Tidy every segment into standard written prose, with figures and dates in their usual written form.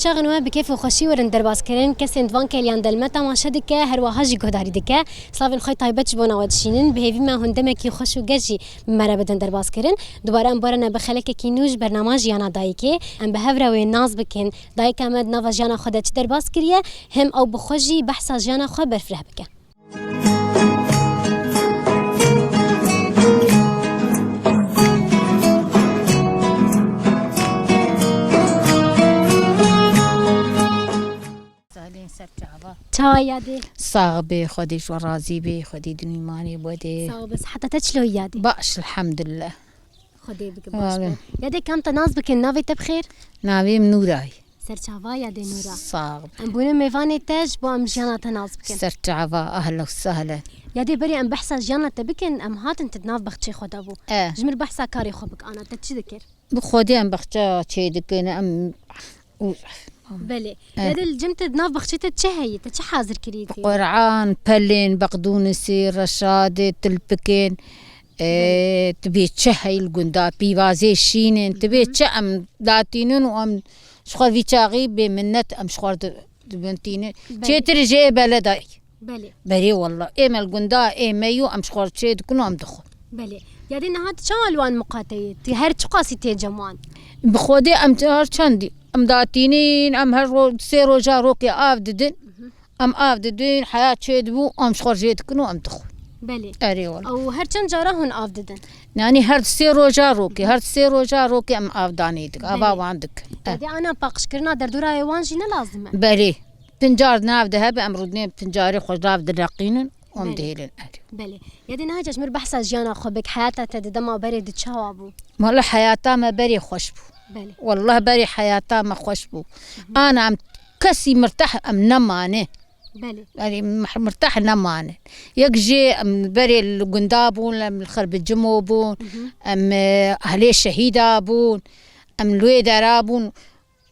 شاغنوا بكيف وخشي ورن درباس كرين كسند فان كيليان دلمتا ما شدك هر وهاجي جهداري دك سلافن خوي طيبتش بونا ودشينن بهيفي ما هندمك يخش وجي مرة بدن درباس كرين دوباره ام برنا بخلك كينوش برنامج يانا دايكي ام بهفرا والناس بكن دايك امد نافا جانا خدت درباس كريه هم او بخوجي بحثا جانا خو برفره بك چاوا یادی صاغبي خديش ورازي بي خدي دني ماني بودي صاغ بس حتى تشلو یادی باش الحمد لله خدي بك باش یادی كم تناس بك نافي تبخير ناوي منوراي سر چاوا یادی نورا صاغ ام بونه میوانی تاج بو ام جانا تناس بك سر تعبا اهلا وسهلا یادی بری ام بحثا جانا تبكن ام هاتن تدناف بختشي خدا بو جمر بحثا كاري خبك انا تتشي ذكر بخودي ام بختا تشي دكن ام بله يد الجمت ناف بخشيت تشهي تش حاضر كريتي قرعان بلين بقدونسي رشاد تلبكين تبي تشهي الجندا بيوازي شينين تبي تشام داتينون وام شخور في تشاغي بمنت ام شخور بنتينين تشي بلداي بله بري والله ايما الجندا ايما يو ام شخور تشي دكنو ام دخل بله يدي نهات شو الوان مقاتي هر تقاسي تي جمان بخودي ام هر چندي ام داتينين ام هر سيرو جاروكي افددن ام افددن حياه شدبو ام شخور جيتكنو ام دخل بله اري والله او هر چند جارهن افددن يعني هر سيرو جاروكي ام افدانيدك ابا عندك يدي انا باقش كرنا دردورا ايوان جينا لازمه بلي بنجار ناف ذهب ام ردني بنجاري خضراف درقينن ام دهيلن بله يدي نهاج مر بحثا جانا خبك حياتها تدما بريد تشاوابو والله حياتها ما بري خوشبو بله والله بري حياتها ما خوشبو انا ام كسي مرتاح ام نمانه بله يعني مرتاح نمانه يجي ام بري الجندابون ام الخرب الجموبون ام اهلي الشهيدابون ام الويدرابون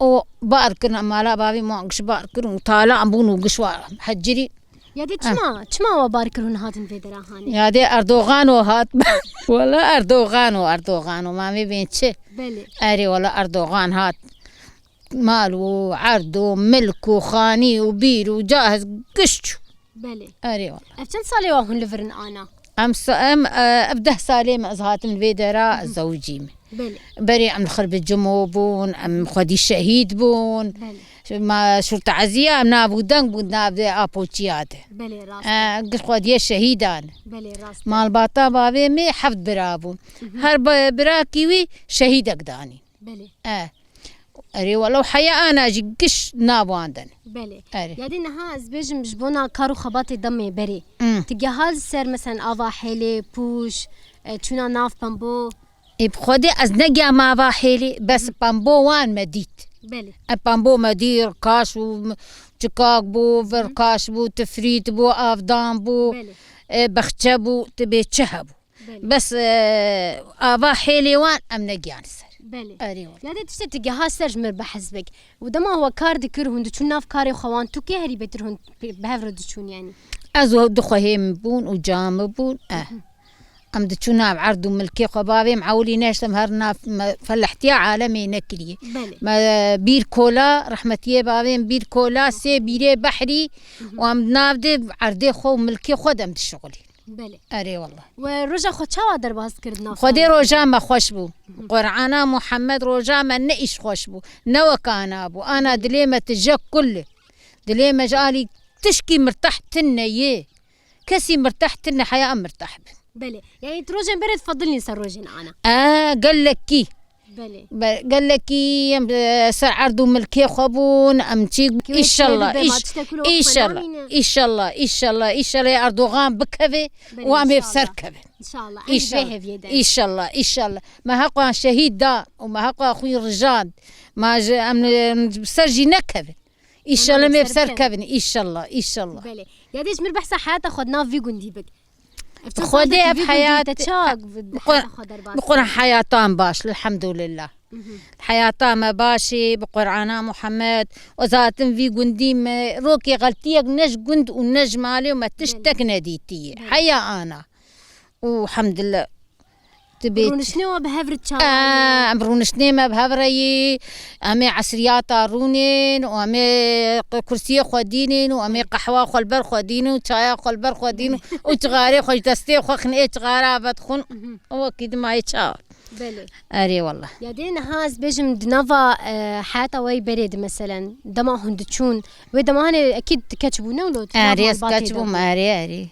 او باركنا مالا بابي ما قش باركن طالع بون وقشوا حجري يدي تشما وباركرون هاتن في دراهاني يادي اردوغان وهات ولا اردوغان ما بين شيء بله اري ولا اردوغان هات مال وعرض وملك وخاني وبير وجاهز قشتو بله اري والله افتن صالي وهن لفرن انا ام ابده سالم ازهات الفيدرا زوجي بله بري ام الخرب الجموبون ام خدي الشهيد بون بله ما شرطة عزية ام نابو دنگ بون نابو ابوتشياته بله راست قش خدي الشهيدان بله راست مال باطا بابي مي حفظ برابون هر براكيوي شهيدك داني بله اري ولو حياة انا اجي قش نابو عندن بله اري يدي نها ازبيج مجبونا كارو خباطي دمي بري تجهاز سر مثلا افا حيلي بوش تشونا ناف بامبو بخودي از نجا ما باحيلي بس بامبو وان مديت بله بامبو مدير كاش وشكاك بو فركاش بو تفريت بو افدان بو بختبو تبي تشهبو بس ابا حيلي وان ام نجيان سر بله اري يادي تشتي تجهاز سر جمر بحسبك ودما هو كار دكر هند تشون ناف كاري خوان تو كي هري بتر هند بهفرد تشون يعني ازو دخوهم بون وجام بون ام دتشونا بعرض ملكي قبابي معولي ناش مهرنا فلاحتيا عالمي نكلي ما بير كولا رحمتيه بابي بير كولا سي بيري بحري وام نافدي عرضي خو ملكي خدم الشغل بله اري والله ورجا خو تشوا درباس كردنا خدي روجا ما خوشبو قرعانا محمد روجا ما نئش خوشبو نو كان ابو انا دليمه تجك كله دليمه جالي تشكي مرتاحتنا يه كسي مرتاحتنا حياه مرتاح بله يعني تروجن برد تفضلني سروجن انا قال لك كي بله قال لك كي سر عرضو ملكي خبون امتي ان شاء الله ان شاء الله ان شاء الله ان شاء الله ان شاء الله يا اردوغان بكفي وام بسركبه ان شاء الله ان شاء الله ان شاء الله ان شاء الله ما هقوا شهيد دا وما هقوا اخوي رجال ما سرجي نكبه ان شاء الله ما بسركبني ان شاء الله ان شاء الله بله يا ديش مر بحث حياتها خدنا في جنديبك خدي بحياتي بقرآن حياتان باش الحمد لله حياتان ما باشي بقرآن محمد وذاتن في جندي روكي غلطيك نج جند ونج مالي وما تشتك نديتي حيا انا والحمد لله تبيت رونشنوا بهفرت رونشني ما بهبري امي عصريات رونين وامي كرسي خدينين وامي قهوه خلبر خدينين وشاي خلبر خدينين وتغاري خش دستي خنقه تغارا بدخن وكيد ما يتشاور بله اري والله يا دين هاز بيجم دنافا حتى وي بريد مثلا دما هندتشون ودما اكيد كتبونا ولو اري كتبو ماري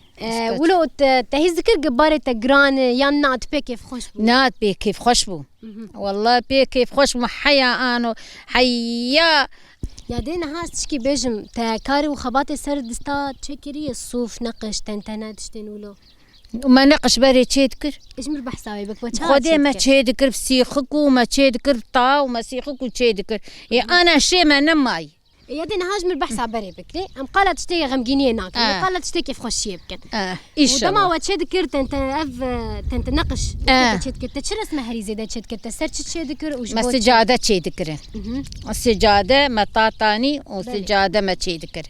ولو تهيز ذكر قبارة تجران يان نات بي كيف خوشبو نات بي كيف خوشبو والله بي كيف خوشبو حيا انو حيا يا دين هاز تشكي بيجم تكاري وخباتي سر دستا تشكري الصوف نقش تنتنا تشتين ولو وما نقش بري تشيدكر اجمر بحساوي بك خدي ما تشيدكر بسيخك وما تشيدكر بطا وما سيخك وتشيدكر يا انا شي ما نماي يا دين هاج من البحث عبري بك لي ام قالت تشتي غمجيني هناك قالت تشتي كيف خشي بك ايش ودما وتشيدكر تنت نقش تشيدكر تشرس مهري زيد تشيدكر تسرت تشيدكر وش ما سجاده تشيدكر السجاده ما طاطاني وسجاده ما تشيدكر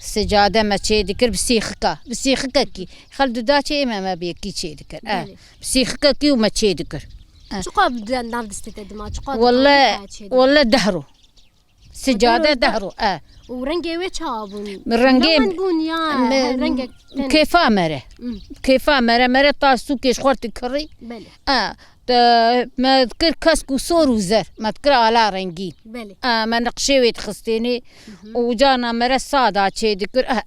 السجاده ما تشيدكر بسيخك كي خلدو داتشي ما بيكي تشيدكر بسيخك كي وما تشيدكر شو قاب ناف دستت دما شو قاب والله دهرو سجاده دهرو ورنجي ويتشابون من رنجي بون يا رنجك كيفا مرة طاسو كيش خورتي كري بلي ما تذكر كاسكو صور وزر ما تذكر على رنجي بلي ما نقشيوي تخستيني وجانا مرة صادا شي ذكر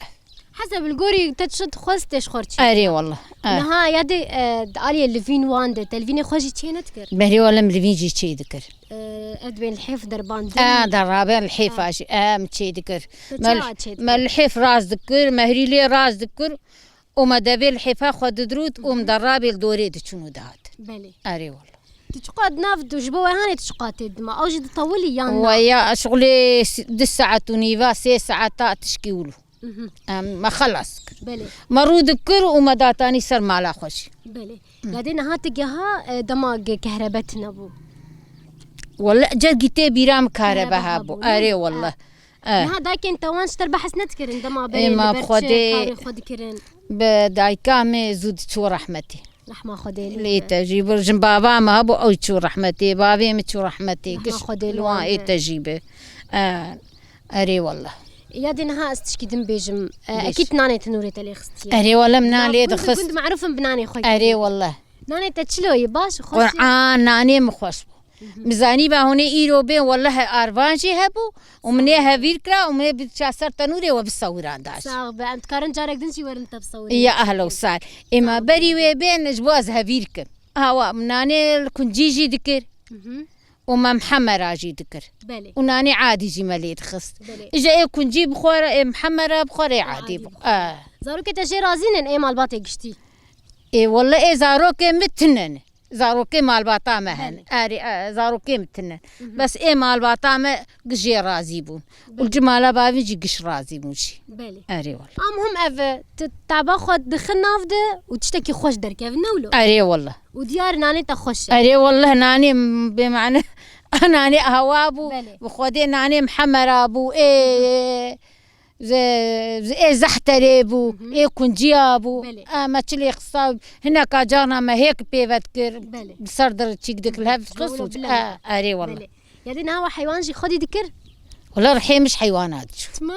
حسب الجوري تشد خستش خورتي اري والله نها يدي دالي اللفين واند تلفيني خوجي تشينا تذكر بهري ولا ملفيجي شي ذكر ادبين الحيف دربان درابين الحيف اشي مشي ذكر ما الحيف راس ذكر مهري لي راس ذكر وما دابي الحيفا خد درود ومدرابي الدوري شنو دات بلي اري والله تشقاد نافد وجبوا هاني تشقات ما اوجد طولي يانا ويا شغلي 6 ساعات ونيفا 6 ساعات تشكيولو ما خلص بلي مرو ذكر وما داتاني سر مالا خوش بلي بعدين هاتجها دماغ كهربتنا بو والله جرجتي بيرام كهرباء بو اري والله ها داك انت وانش تربح سنتكر عندما بين ما بخدي خد كرين بدايكا مي زود شو رحمتي رحمه خدي لي تجيب جنب بابا ما بو او شو رحمتي بابي مشو رحمتي كش خدي لو اي تجيبه اري والله يا دينها استشكي دم بيجم اكيد ناني تنوري تلي خستي اري والله مناني دخست كنت معروف بناني خويا اري والله ناني تشلوي باش خوش ناني مخوش مزاني با هوني ايرو بين والله ارفانجي هبو ومني هافير كرا ومني بتشاسر تنوري وبصوران داش صاغ انت كارن جارك دنشي ورنت بصوري يا اهلا وسهلا اما بري وبين جواز هافيرك هوا مناني الكنجيجي ذكر وما محمد راجي ذكر بلي وناني عادي جي مليت خست اجا يكون جيب بخور محمد بخور عادي زاروك تجي رازين اي مال باطي قشتي اي والله اي زاروك متنن زاروكي مال باطا مهن اري زاروكي متنن بس اي مال باطا ما قجي رازي بون والجماله بابي جي قش رازي بونشي بلي اري والله هم اف تتعبا خد دخل نافده وتشتكي خوش در كيف نولو اري والله وديار ناني تخش اري والله ناني بمعنى ناني هوابو وخدي ناني محمر ابو زي زحتريبو كنجيابو ما تشلي خصاب هناك جانا ما هيك بيفتكر بسردر تشيك ديك الهف قصو اري والله يا دينا هو حيوان جي خدي ذكر والله رحي مش حيوانات ما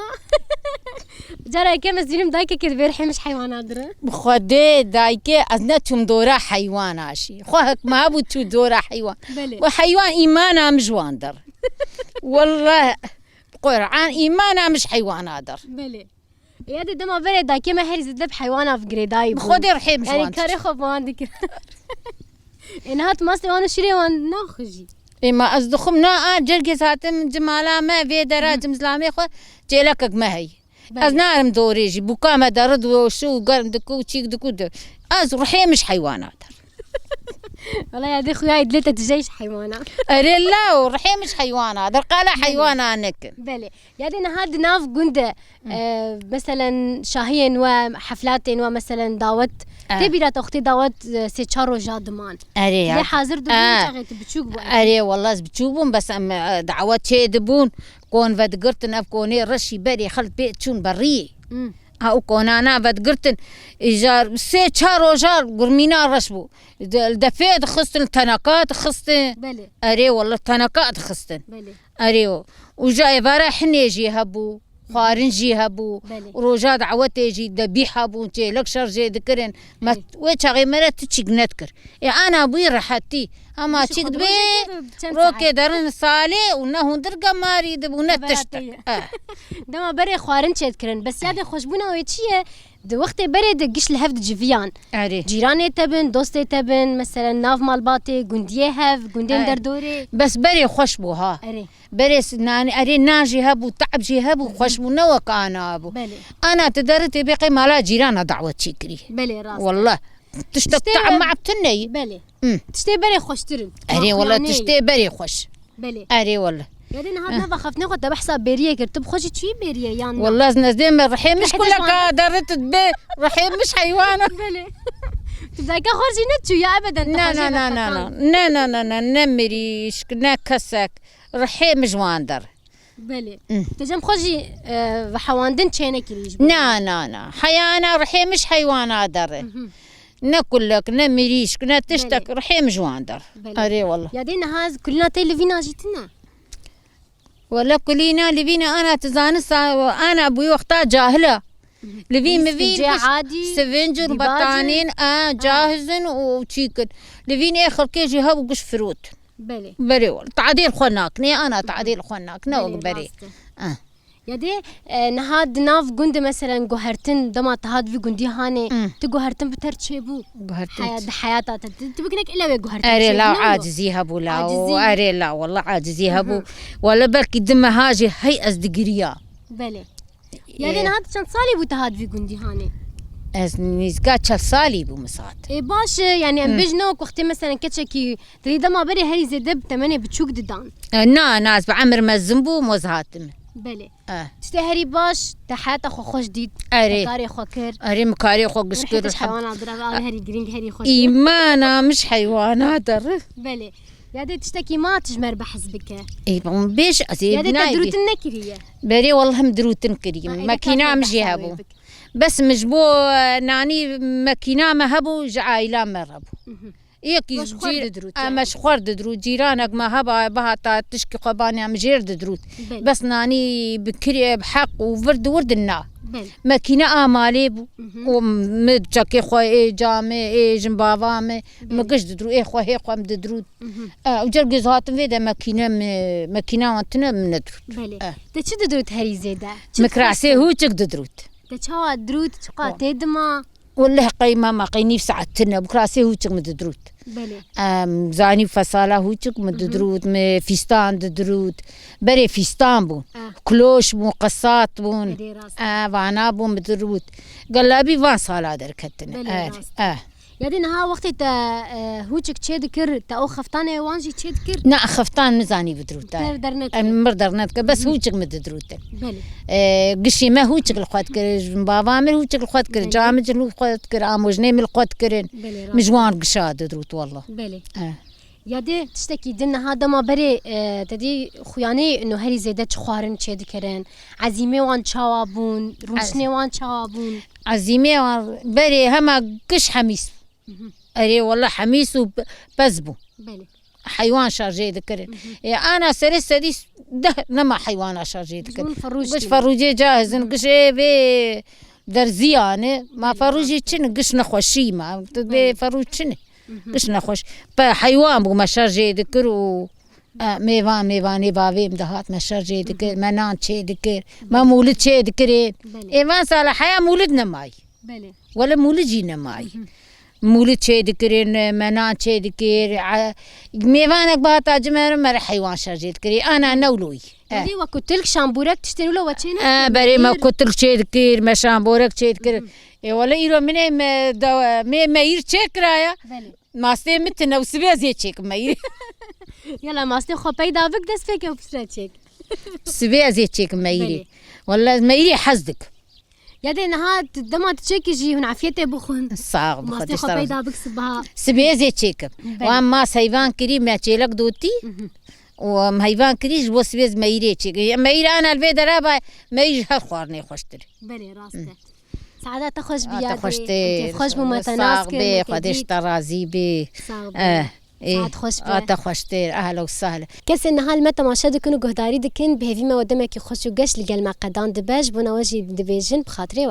جرى كم زينم دايكه كده رحي مش حيوانات درا خدي دايكه ازنتهم دورا حيوان عشي خوك ما ابو تو دورا حيوان وحيوان ايمانا مجوان در والله قرعان ايمانا مش حيوان هذا بلي يا دي دما بري داكي ما هري زد بحيوانه في جريداي خدي رحي مش يعني كاري خب عندك انها تماستي وانا شري وان ناخجي ما اصدخم نا جرجي ساتم جمالا ما في دراج مزلامي خو جيلك ما هي ازنارم دوريجي بوكا ما درد وشو قال دكو تشيك دكو از رحي مش حيوانات والله يا دي خويا دلت تجيش حيوانات اري لا ورحي مش حيوانات قال حيوان انك بلي يا دي هاد ناف قنده مثلا شاهين وحفلات ومثلا دعوت تبي لا تختي دعوت سيتشارو جادمان اري لي حاضر دبون بتشوق اري والله بتشوبون بس دعوات شي دبون كون فدقرت نف كوني رشي بري خلت بيت شون بري ها كونانا بدقرتن إيجار سي شهر وجار قرمينا رشبو الدفيد خستن تناقات خستن بله أري والله تناقات خستن بله أريو وجاي برا حنيجي هبو خارنجي هبو بله. وروجا دعوتي جي دبيحة بو تي لكشر جي ذكرن ما ويتشغي مرات تشيك نتكر يا أنا أبوي راحتي أما تشيك دبي روكي درن صالي ونهو درقة ماري دبو نتشتك دما بري خوارن تشيد كرن بس يادي خوشبونا ويتشيه دو وقت بري دقش لهفد جفيان أري جيراني تبن دوستي تبن مثلا ناف مالباتي قنديه هف قندين دردوري بس بري خوشبو ها أري بري ناني أري ناجي هبو تعب جي هبو خوشبو نوك أنا أبو بلي أنا تدرتي بقي مالا جيرانا دعوة تشيكري بلي راس والله تشتك تعب مع بتني بلي تشتي بري خوشترن أري والله تشتي بري خوش بلي أري والله يعني هاد نبا خفنا قد بحسب بيريه كرتب خوشي تشي بيريه يعني والله نزدين الرحيم مش كلك درت بي رحيم مش حيوانة بلي تبدأ كخرجي نتشو يا أبدا لا لا لا لا لا لا لا لا نمريش كنا كسك رحيم جواندر بلي تجم خوشي وحواندن تشينا كريش لا لا لا حيانا رحيم مش حيوانة در نقول لك نمريش كنا تشتك رحيم جواندر أري والله يا دينا هاز كلنا تيلفينا جيتنا ولا كلنا لبينا أنا تزانس أنا أبوي وقتها جاهلة لبين مبين عادي سفنجر بطانين جاهزين وشيكن لبين آخر كيجي هبو قش فروت بلي بري والله تعديل خناقني أنا تعديل خناق نوق بري يا دي نهاد ناف قند مثلا جوهرتن دما تهاد في قندي هاني تجوهرتن بترتشيبو جوهرتن حياتها تبكنك إلا وجوهرتن أري لا عاجزي هبو لا أري لا والله عاجزي هبو ولا بركي دم هاجي هي أصدقريا بلي يا دي نهاد كان صالي بتهاد في قندي هاني از نيزقات شال صالي بمسات إيه باش يعني أم بجنوك وقت مثلا كتشكي تريد ما بري هري زدب تمني بتشوك ددان ناس بعمر مزنبو موزهاتم بله تشتهري باش تحت أخو خوش ديد أري مكاري خو كر أري مكاري خو قشكر مش حيوانات درا هري جرينج هري خوش إيمانا مش حيوانات در بله يا دي تشتكي ما تجمر بحسبك إيه بيش أزيد يا دي تدروت النكرية بري والله مدروتن كريم ماكينة مجي هبو بس مجبو ناني ماكينة ما هبو جعايلا مرهبو يكي مش خورد دروت جيرانك ما هبا بها تشكي قباني ام جير دروت بس ناني بكري بحق ورد النا ماكينة آمالي بو ومتشكي خوي جامي جنبابامي مقش درو خوي هي خوام دروت وجرقز هاتم فيدا ماكينة وانتنا من دروت بلي تشد دروت هري زيدا مكراسي هو تشك دروت تشوا دروت تشقا تدما والله قيمة ما قيني في ساعتنا بكراسي هو تشك مددروت بلي زاني فصالة هو تشك مددروت فيستان ددروت بري فيستان بون كلوش بون قصات بون وانا بون مددروت قال لا بي فان صالة دركتنا يا دي نها وقت تا هوچك تشي دكر تا او خفتانه وانجي تشي دكر نا خفتان مزاني بدروت درنت مردرنت بس هوچك مددروت بلي قشي ما هوچك الخوات كر بابا مر هوچك الخوات كر جامج الخوات كر اموجني من الخوات كرن مجوان قشاد دروت والله بلي يا دي تشتكي دنا هذا ما بري تدي خوياني انه هري زيده تخوارن تشي دكرن عزيمه وان تشاوابون روشني وان تشاوابون عزيمه وان بري هما قش حميس أري والله حميس وبزبو بلي حيوان شارجي ذكرن أنا سرسة دي ده نما حيوان شارجي ذكرن قش فروجي جاهز قش بي درزيانة ما فروجي تشن قش نخوشي ما بي فروج تشن قش نخوش حيوان بو ما شارجي ذكرو ميوان بابي مدهات ما شارجي ذكر منان شي ذكر ما مولد شي ذكرين إيمان صالح حياة مولدنا ماي بلي ولا مولجينا ماي مولد شي ذكرين منان شي ذكر ميوانك باتا جمر مر حيوان شارجي ذكري أنا نولوي دي وكنت لك شامبورك تشتري له وتشينا بري ما كنت لك شي ذكر ما شامبورك شي ذكر ولا يرو مني ما يرشيك رايا ما استي متنا وسبي زي تشيك ما يلا ما استي خو بيدا بك دس فيك وبسرتشيك سبي زي تشيك ما يري والله ما يري حزدك يا دي نهاد دما تشيك يجي هنا عفيته بخون صاغ ما استي خو بيدا بك صبها سبي زي تشيك واما سيفان كريم ما تشيلك دوتي ومهيفان كريج بو سبيز ما يري تشيك ما يري انا البيت رابع ما يجي هالخوارني خوشتري بلي راسته سعادة تخش بيا تخشتي خوش بمتناس بي خدش ترازي بي ساعات خوش بيا تخشتي أهلا وسهلا كس النهار متى ما شاد كنو جهداري دكن بهذي ما ودمك يخش وقش لقى المقدان دباج بنا وجي دبيجن بخاطري